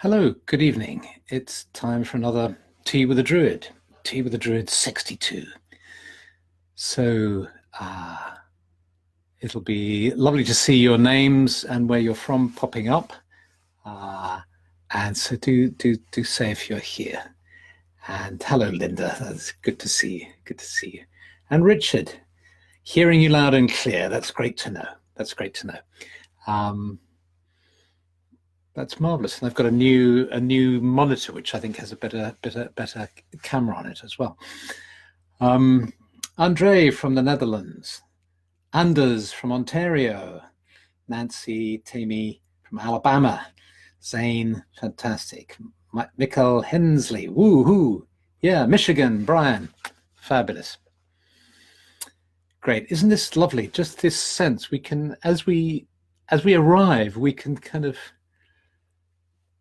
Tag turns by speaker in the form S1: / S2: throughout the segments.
S1: Hello, good evening. It's time for another Tea with a Druid. Tea with a Druid 62. So it'll be lovely to see your names and where you're from popping up. And so do say if you're here. And hello, Linda. That's good to see you. Good to see you. And Richard, hearing you loud and clear. That's great to know. That's great to know. That's marvelous, and I've got a new monitor, which I think has a better camera on it as well. Andre from the Netherlands, Anders from Ontario, Nancy Tammy from Alabama, Zane, fantastic, Mikkel Hensley, woohoo, yeah, Michigan, Brian, fabulous, great. Isn't this lovely? Just this sense we can, as we arrive, we can kind of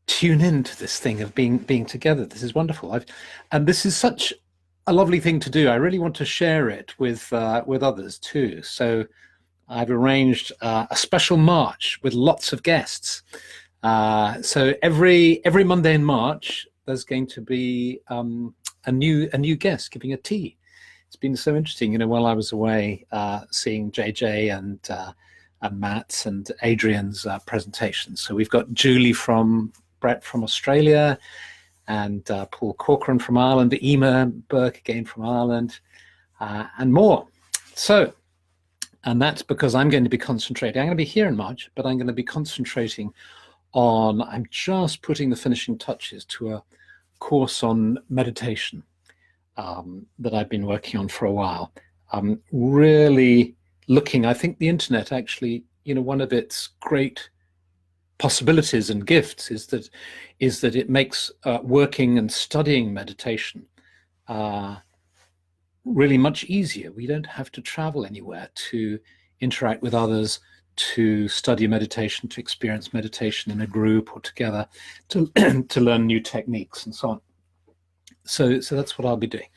S1: tune into this thing of being together. This is wonderful. And this is such a lovely thing to do. I really want to share it with others too. So I've arranged a special March with lots of guests. So every Monday in March, there's going to be a new guest giving a tea. It's been so interesting, while I was away seeing JJ and Matt's and Adrian's presentations. So we've got Julie from Brett from Australia, and Paul Corcoran from Ireland, Ema Burke again from Ireland, and more. So, and that's because I'm going to be concentrating. I'm going to be here in March, but I'm going to be concentrating on, I'm just putting the finishing touches to a course on meditation that I've been working on for a while. Really looking, I think the internet actually, one of its great possibilities and gifts is that it makes working and studying meditation really much easier. We don't have to travel anywhere to interact with others, to study meditation, to experience meditation in a group or together, to to learn new techniques and so on. So that's what I'll be doing.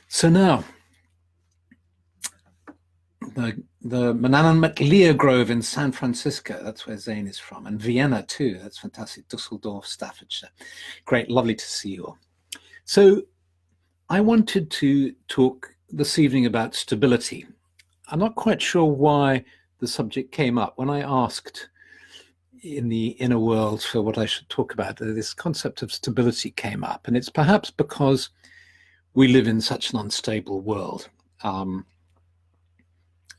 S1: So now, the Manannan MacLear Grove in San Francisco, that's where Zane is from, and Vienna too, that's fantastic, Dusseldorf, Staffordshire. Great, lovely to see you all. So I wanted to talk this evening about stability. I'm not quite sure why the subject came up. When I asked in the inner world for what I should talk about, this concept of stability came up, and it's perhaps because we live in such an unstable world.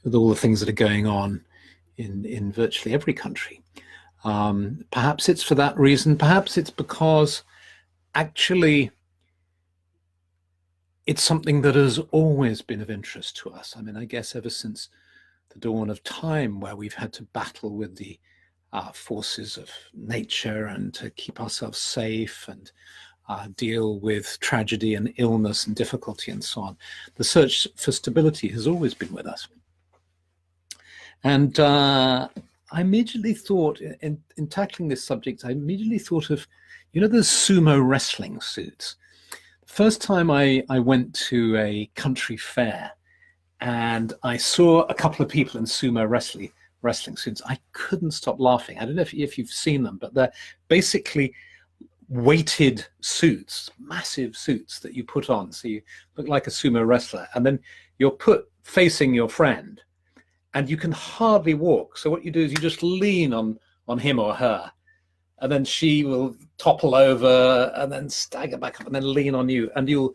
S1: With all the things that are going on in virtually every country. Perhaps it's for that reason. Perhaps it's because actually it's something that has always been of interest to us. I mean, I guess ever since the dawn of time, where we've had to battle with the forces of nature and to keep ourselves safe and deal with tragedy and illness and difficulty and so on. The search for stability has always been with us. And I immediately thought, in tackling this subject, I immediately thought of, the sumo wrestling suits. The first time I went to a country fair and I saw a couple of people in sumo wrestling suits, I couldn't stop laughing. I don't know if you've seen them, but they're basically weighted suits, massive suits that you put on. So you look like a sumo wrestler, and then you're put facing your friend, and you can hardly walk. So what you do is you just lean on him or her, and then she will topple over and then stagger back up and then lean on you, and you'll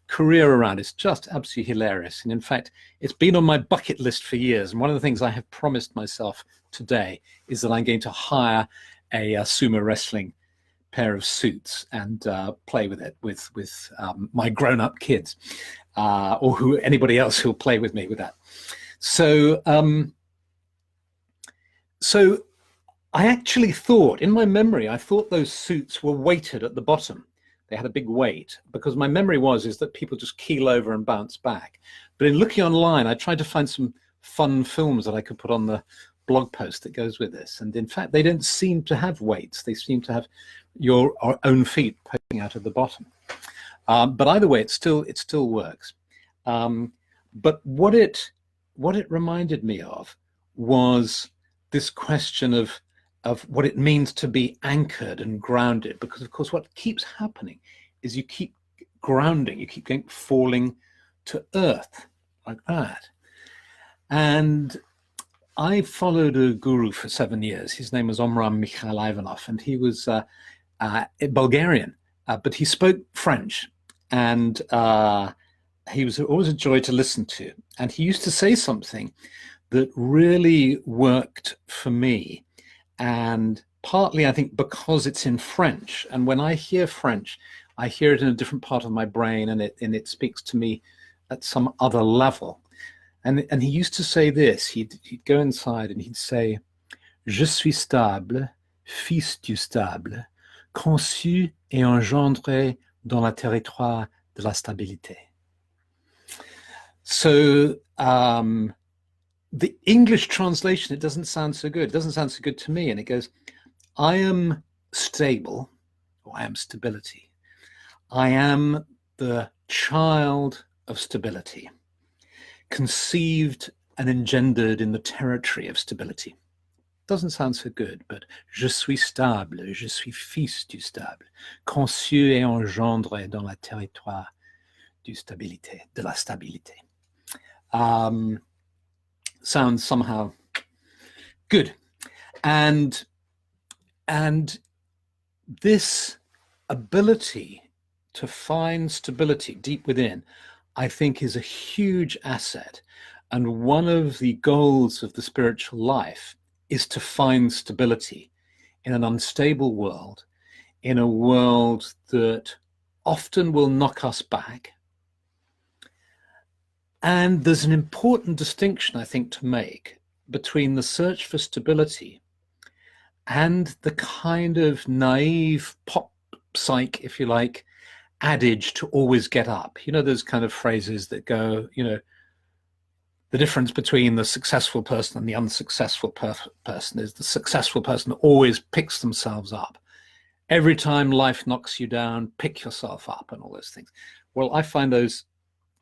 S1: career around. It's just absolutely hilarious. And in fact, it's been on my bucket list for years. And one of the things I have promised myself today is that I'm going to hire a sumo wrestling pair of suits and play with it with my grown-up kids or anybody else who'll play with me with that. So I actually thought, in my memory, I thought those suits were weighted at the bottom. They had a big weight, because my memory is that people just keel over and bounce back. But in looking online, I tried to find some fun films that I could put on the blog post that goes with this. And in fact, they don't seem to have weights. They seem to have your own feet poking out of the bottom. But either way, it still works. But what it reminded me of was this question of of what it means to be anchored and grounded, because of course what keeps happening is you keep grounding, you keep falling to earth like that. And I followed a guru for 7 years. His name was Omram Mikhail Ivanov, and he was Bulgarian, but he spoke French, and he was always a joy to listen to. And he used to say something that really worked for me, and partly I think because it's in French, and when I hear French, I hear it in a different part of my brain, and it speaks to me at some other level. And he used to say this. He'd go inside and he'd say, "Je suis stable, fils du stable, conçu et engendré dans le territoire de la stabilité." So the English translation, it doesn't sound so good. It doesn't sound so good to me. And it goes, I am stable, or I am stability. I am the child of stability, conceived and engendered in the territory of stability. Doesn't sound so good, but je suis stable, je suis fils du stable, conçu et engendré dans le territoire du stabilité, de la stabilité. Sounds somehow good. And this ability to find stability deep within, I think, is a huge asset. And one of the goals of the spiritual life is to find stability in an unstable world, in a world that often will knock us back. And there's an important distinction, I think, to make between the search for stability and the kind of naive pop psych, if you like, adage to always get up. You know, those kind of phrases that go, you know, the difference between the successful person and the unsuccessful person is the successful person always picks themselves up. Every time life knocks you down, pick yourself up, and all those things. Well, I find those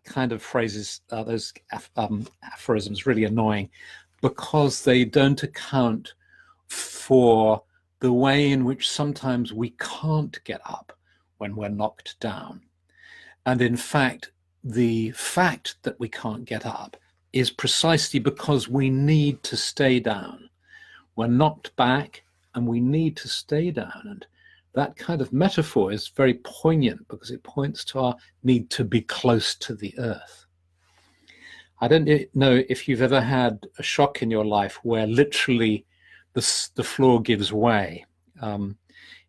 S1: kind of phrases, those aphorisms really annoying, because they don't account for the way in which sometimes we can't get up when we're knocked down. And in fact, the fact that we can't get up is precisely because we need to stay down. We're knocked back and we need to stay down. And that kind of metaphor is very poignant because it points to our need to be close to the earth. I don't know if you've ever had a shock in your life where literally the floor gives way.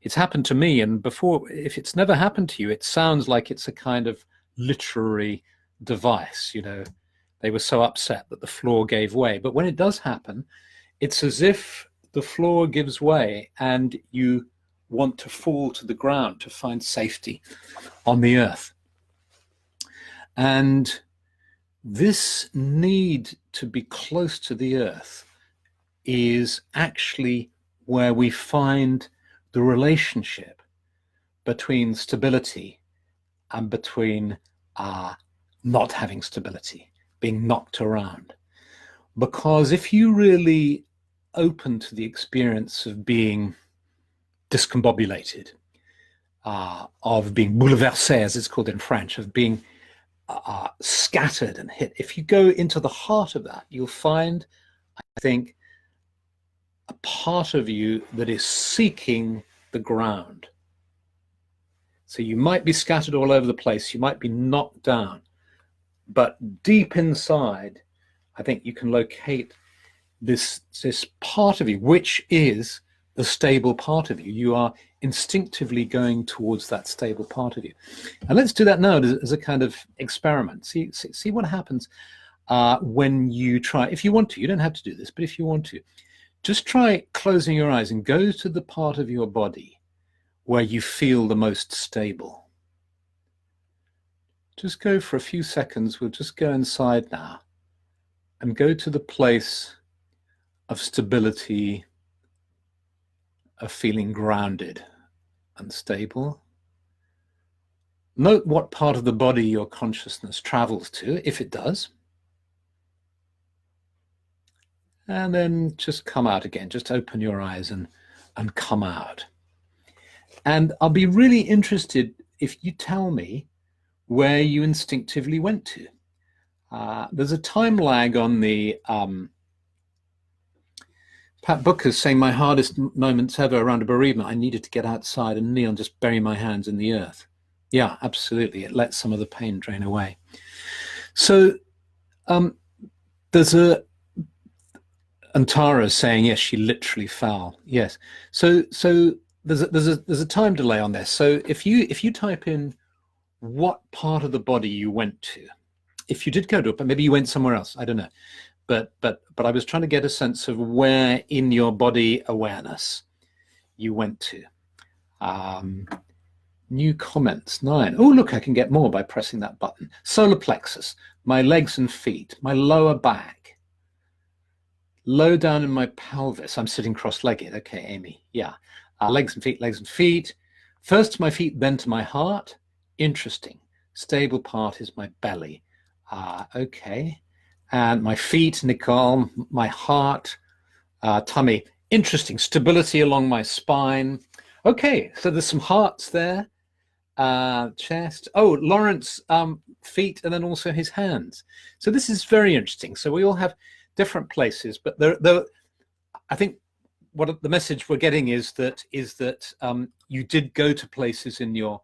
S1: It's happened to me, and before, if it's never happened to you, it sounds like it's a kind of literary device. You know, they were so upset that the floor gave way. But when it does happen, it's as if the floor gives way and you want to fall to the ground to find safety on the earth. And this need to be close to the earth is actually where we find the relationship between stability and between not having stability, being knocked around. Because if you really open to the experience of being discombobulated, of being bouleversé, as it's called in French, of being scattered and hit, if you go into the heart of that, you'll find, I think, a part of you that is seeking the ground. So you might be scattered all over the place, you might be knocked down, but deep inside, I think you can locate this part of you, which is the stable part of you. You are instinctively going towards that stable part of you. And let's do that now as a kind of experiment. See what happens when you try. If you want to, you don't have to do this, but if you want to, just try closing your eyes and go to the part of your body where you feel the most stable. Just go for a few seconds. We'll just go inside now and go to the place of stability, of feeling grounded and stable. Note what part of the body your consciousness travels to, if it does. And then just come out again. Just open your eyes and and come out. And I'll be really interested if you tell me where you instinctively went to. There's a time lag on the Pat Booker's saying my hardest moments ever around a bereavement, I needed to get outside and kneel and just bury my hands in the earth. Yeah, absolutely. It lets some of the pain drain away. So there's and Tara's saying, yes, she literally fell. Yes. So there's a time delay on this. So if you type in what part of the body you went to, if you did go to it, but maybe you went somewhere else, I don't know. But I was trying to get a sense of where in your body awareness you went to. New comments, 9. Oh, look, I can get more by pressing that button. Solar plexus, my legs and feet, my lower back, low down in my pelvis. I'm sitting cross-legged. Okay, Amy. Yeah. Legs and feet. First to my feet, then to my heart. Interesting. Stable part is my belly. Okay. And my feet, Nicole, my heart, tummy. Interesting. Stability along my spine. Okay, so there's some hearts there. Chest. Oh, Lawrence, feet, and then also his hands. So this is very interesting. So we all have different places, but I think what the message we're getting is that you did go to places in your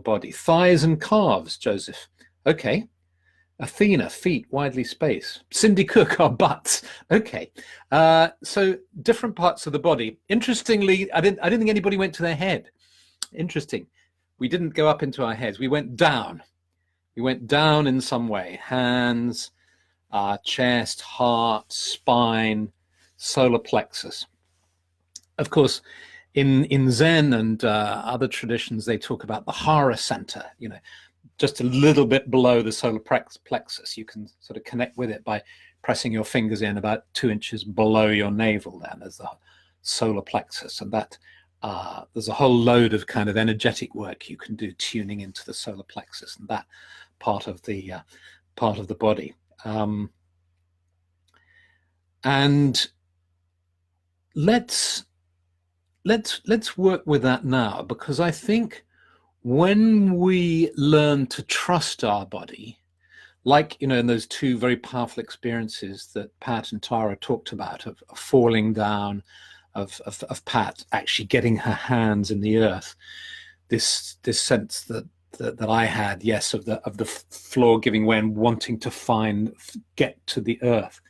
S1: body. Thighs and calves, Joseph. Okay. Athena, feet, widely spaced. Cindy Cook, our butts. Okay. So different parts of the body. Interestingly, I didn't think anybody went to their head. Interesting. We didn't go up into our heads. We went down. We went down in some way. Hands, chest, heart, spine, solar plexus. Of course, in Zen and other traditions, they talk about the Hara center, just a little bit below the solar plexus. You can sort of connect with it by pressing your fingers in about 2 inches below your navel. Then there's the solar plexus, and that there's a whole load of kind of energetic work you can do tuning into the solar plexus and that part of the body. And let's work with that now, because I think when we learn to trust our body, like, in those two very powerful experiences that Pat and Tara talked about of falling down, of Pat actually getting her hands in the earth, this sense that I had, yes, of the floor giving way and wanting to get to the earth.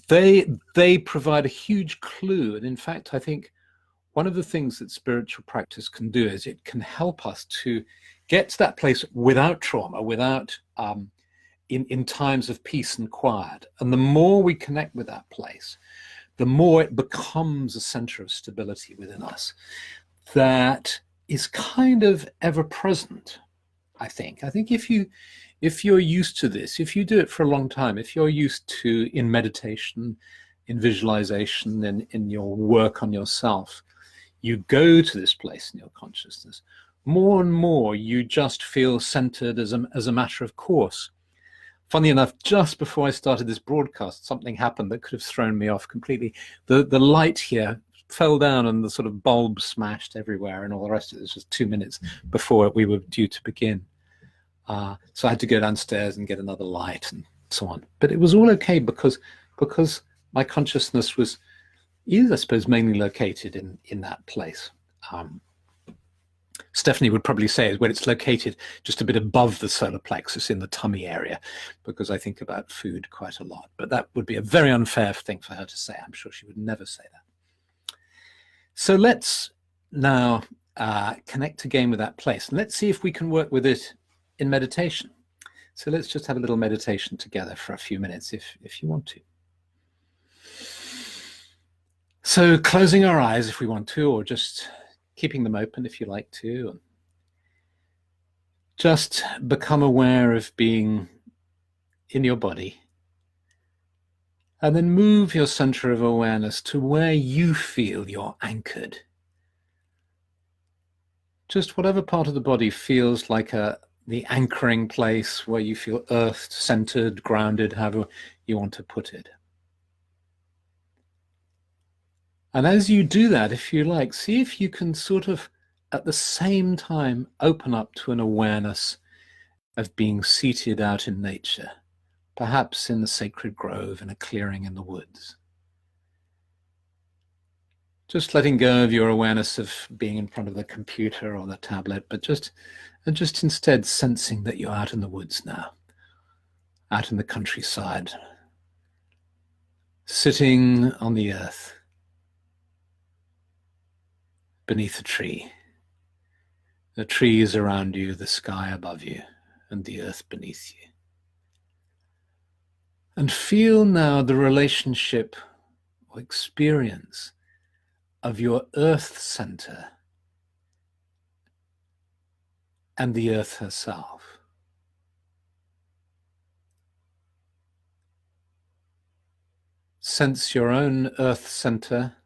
S1: They provide a huge clue. And in fact, I think one of the things that spiritual practice can do is it can help us to get to that place without trauma, without in times of peace and quiet. And the more we connect with that place, the more it becomes a center of stability within us that is kind of ever present. I think if you're used to this, if you do it for a long time, if you're used to, in meditation, in visualization, in your work on yourself, you go to this place in your consciousness, more and more you just feel centered as a matter of course. Funny enough, just before I started this broadcast, something happened that could have thrown me off completely. The light here fell down and the sort of bulb smashed everywhere and all the rest of it. It was just 2 minutes before we were due to begin. So I had to go downstairs and get another light and so on. But it was all okay because my consciousness is, I suppose, mainly located in that place. Stephanie would probably say when it's located just a bit above the solar plexus in the tummy area, because I think about food quite a lot. But that would be a very unfair thing for her to say. I'm sure she would never say that. So let's now connect again with that place. And let's see if we can work with it in meditation. So let's just have a little meditation together for a few minutes if you want to. So closing our eyes if we want to, or just keeping them open if you like to. And just become aware of being in your body. And then move your center of awareness to where you feel you're anchored. Just whatever part of the body feels like the anchoring place where you feel earthed, centered, grounded, however you want to put it. And as you do that, if you like, see if you can sort of at the same time open up to an awareness of being seated out in nature, perhaps in the sacred grove, in a clearing in the woods. Just letting go of your awareness of being in front of the computer or the tablet, but just instead sensing that you're out in the woods now, out in the countryside, sitting on the earth, beneath a tree. The trees around you, the sky above you, and the earth beneath you. And feel now the relationship or experience of your earth center and the earth herself. Sense your own earth center,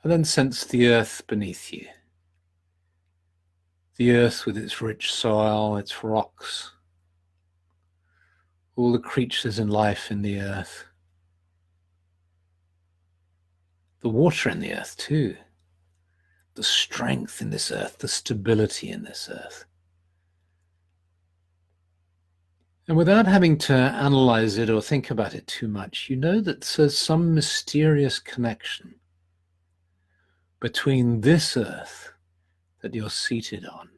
S1: and then sense the earth beneath you. The earth with its rich soil, its rocks, all the creatures and life in the earth. The water in the earth too. The strength in this earth, the stability in this earth. And without having to analyze it or think about it too much, you know that there's some mysterious connection between this earth that you're seated on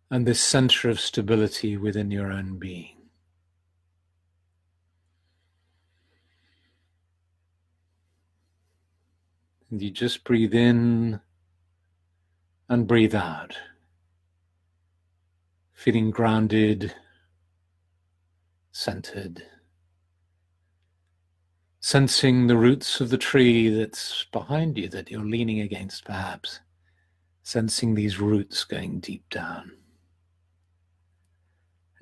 S1: and this center of stability within your own being. And you just breathe in and breathe out, feeling grounded, centered, sensing the roots of the tree that's behind you that you're leaning against perhaps, sensing these roots going deep down.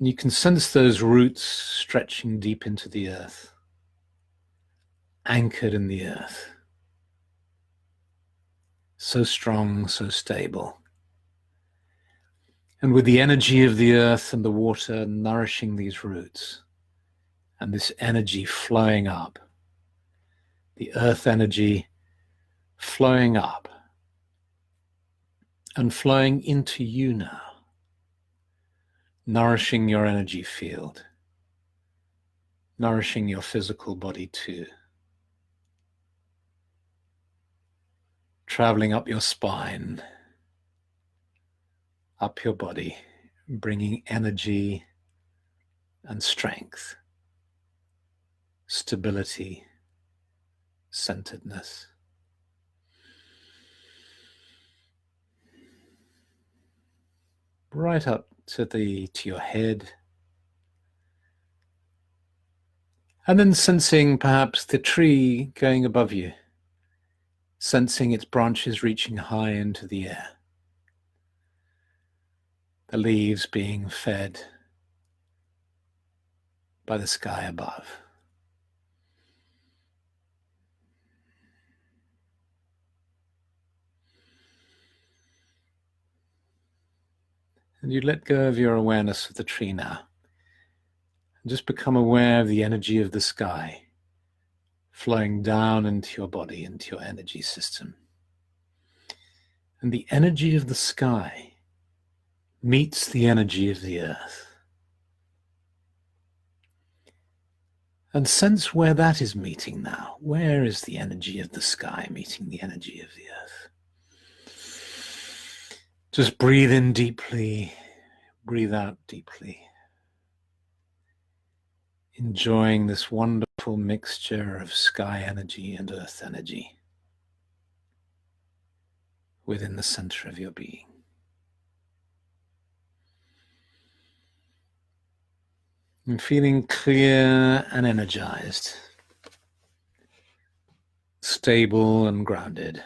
S1: And you can sense those roots stretching deep into the earth, anchored in the earth. So strong, so stable. And with the energy of the earth and the water nourishing these roots, and this energy flowing up, the earth energy flowing up and flowing into you now, nourishing your energy field, nourishing your physical body too, traveling up your spine, up your body, bringing energy and strength, stability, centeredness. Right up to your head. And then sensing perhaps the tree going above you, sensing its branches reaching high into the air, the leaves being fed by the sky above. And you let go of your awareness of the tree now. And just become aware of the energy of the sky flowing down into your body, into your energy system. And the energy of the sky meets the energy of the earth. And sense where that is meeting now. Where is the energy of the sky meeting the energy of the earth? Just breathe in deeply, breathe out deeply. Enjoying this wonderful mixture of sky energy and earth energy within the center of your being. And feeling clear and energized, stable and grounded,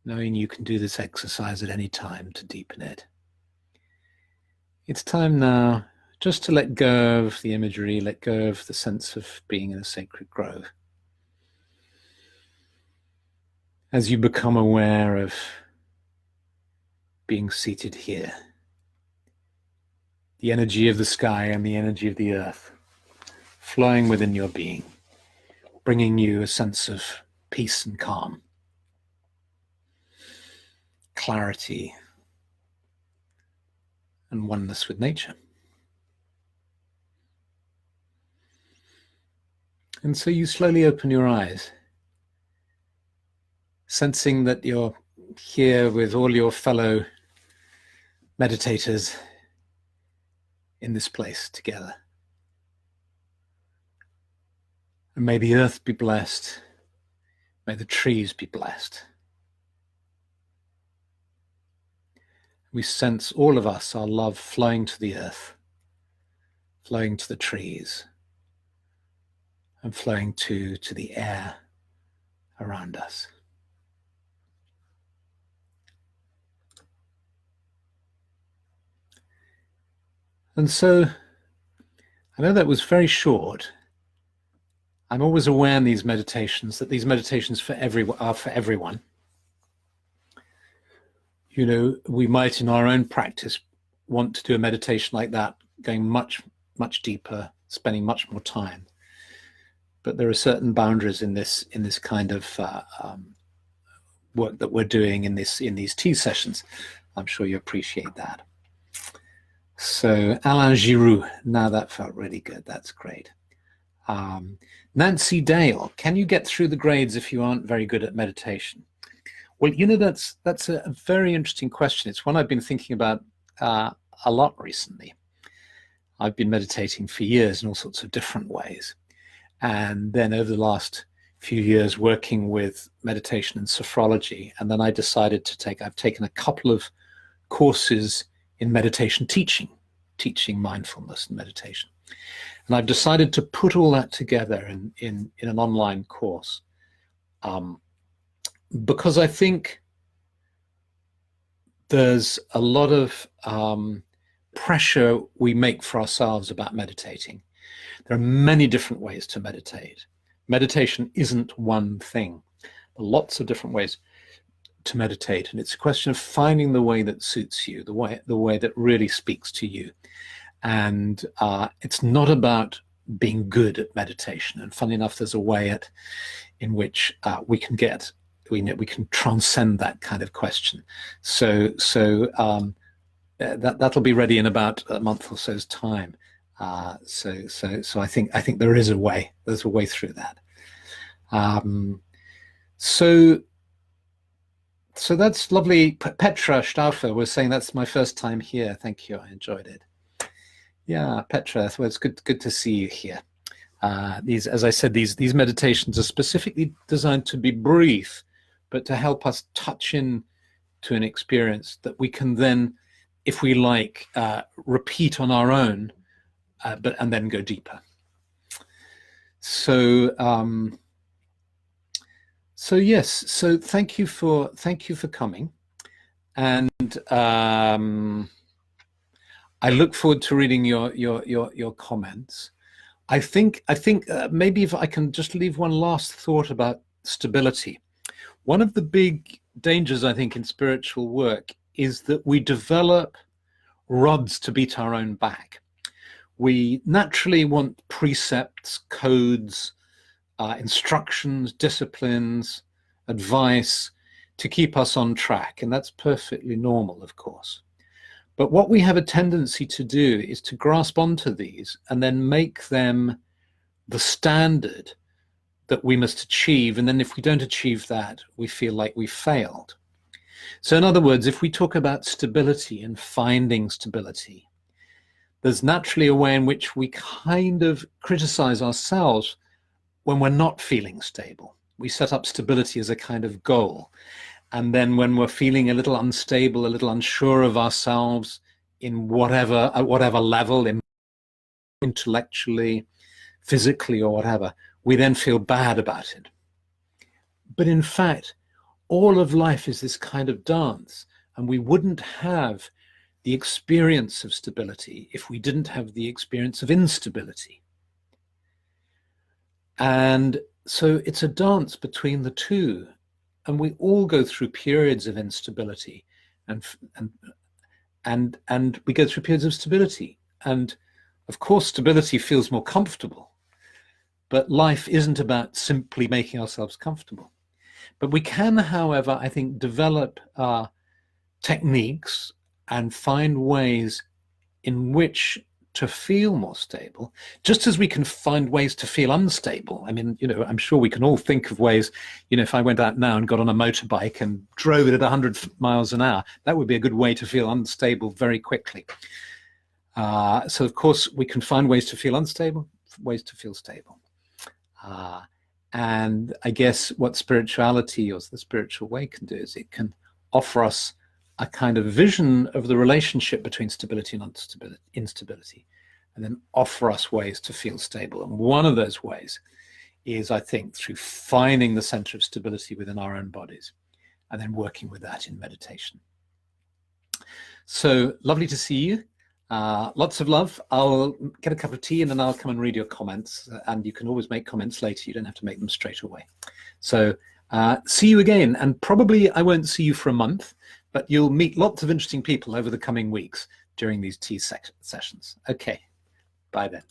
S1: knowing you can do this exercise at any time to deepen it. It's time now just to let go of the imagery, let go of the sense of being in a sacred grove. As you become aware of being seated here, the energy of the sky and the energy of the earth flowing within your being, bringing you a sense of peace and calm, clarity, and oneness with nature. And so you slowly open your eyes, sensing that you're here with all your fellow meditators in this place together. And may the earth be blessed. May the trees be blessed. We sense, all of us, our love flowing to the earth, flowing to the trees, and flowing to the air around us. And so, I know that was very short. I'm always aware in these meditations that these meditations are for everyone. You know, we might in our own practice want to do a meditation like that, going much, much deeper, spending much more time. But there are certain boundaries in this kind of work that we're doing in these tea sessions. I'm sure you appreciate that. So Alain Giroux, now that felt really good. That's great. Nancy Dale, can you get through the grades if you aren't very good at meditation? Well, you know, that's a very interesting question. It's one I've been thinking about a lot recently. I've been meditating for years in all sorts of different ways. And then over the last few years working with meditation and sophrology, and then I decided I've taken a couple of courses in meditation teaching mindfulness and meditation. And I've decided to put all that together in an online course. Because I think there's a lot of pressure we make for ourselves about meditating. There are many different ways to meditate. Meditation isn't one thing. There are lots of different ways to meditate, and it's a question of finding the way that suits you, the way that really speaks to you. And it's not about being good at meditation. And funny enough, there's a way in which we can transcend that kind of question. So that'll be ready in about a month or so's time. So I think there is a way. There's a way through that. So that's lovely. Petra Stauffer was saying that's my first time here. Thank you. I enjoyed it. Yeah, Petra. Well, it's good to see you here. As I said, these meditations are specifically designed to be brief, but to help us touch in to an experience that we can then, if we like, repeat on our own, and then go deeper. So yes. So thank you for coming, and I look forward to reading your comments. I think maybe if I can just leave one last thought about stability. One of the big dangers, I think, in spiritual work is that we develop rods to beat our own back. We naturally want precepts, codes, instructions, disciplines, advice to keep us on track, and that's perfectly normal, of course. But what we have a tendency to do is to grasp onto these and then make them the standard that we must achieve. And then if we don't achieve that, we feel like we failed. So in other words, if we talk about stability and finding stability, there's naturally a way in which we kind of criticize ourselves when we're not feeling stable. We set up stability as a kind of goal. And then when we're feeling a little unstable, a little unsure of ourselves at whatever level, intellectually, physically, or whatever, we then feel bad about it. But in fact, all of life is this kind of dance, and we wouldn't have the experience of stability if we didn't have the experience of instability. And so it's a dance between the two. And we all go through periods of instability, and we go through periods of stability. And of course, stability feels more comfortable. but life isn't about simply making ourselves comfortable. But we can, however, I think, develop techniques and find ways in which to feel more stable, just as we can find ways to feel unstable. I mean, I'm sure we can all think of ways, if I went out now and got on a motorbike and drove it at 100 miles an hour, that would be a good way to feel unstable very quickly. So, of course, we can find ways to feel unstable, ways to feel stable. And I guess what spirituality or the spiritual way can do is it can offer us a kind of vision of the relationship between stability and instability, and then offer us ways to feel stable. And one of those ways is, I think, through finding the center of stability within our own bodies and then working with that in meditation. So lovely to see you. Lots of love. I'll get a cup of tea and then I'll come and read your comments, and you can always make comments later. You don't have to make them straight away. So see you again, and probably I won't see you for a month, but you'll meet lots of interesting people over the coming weeks during these tea sessions. Okay, bye then.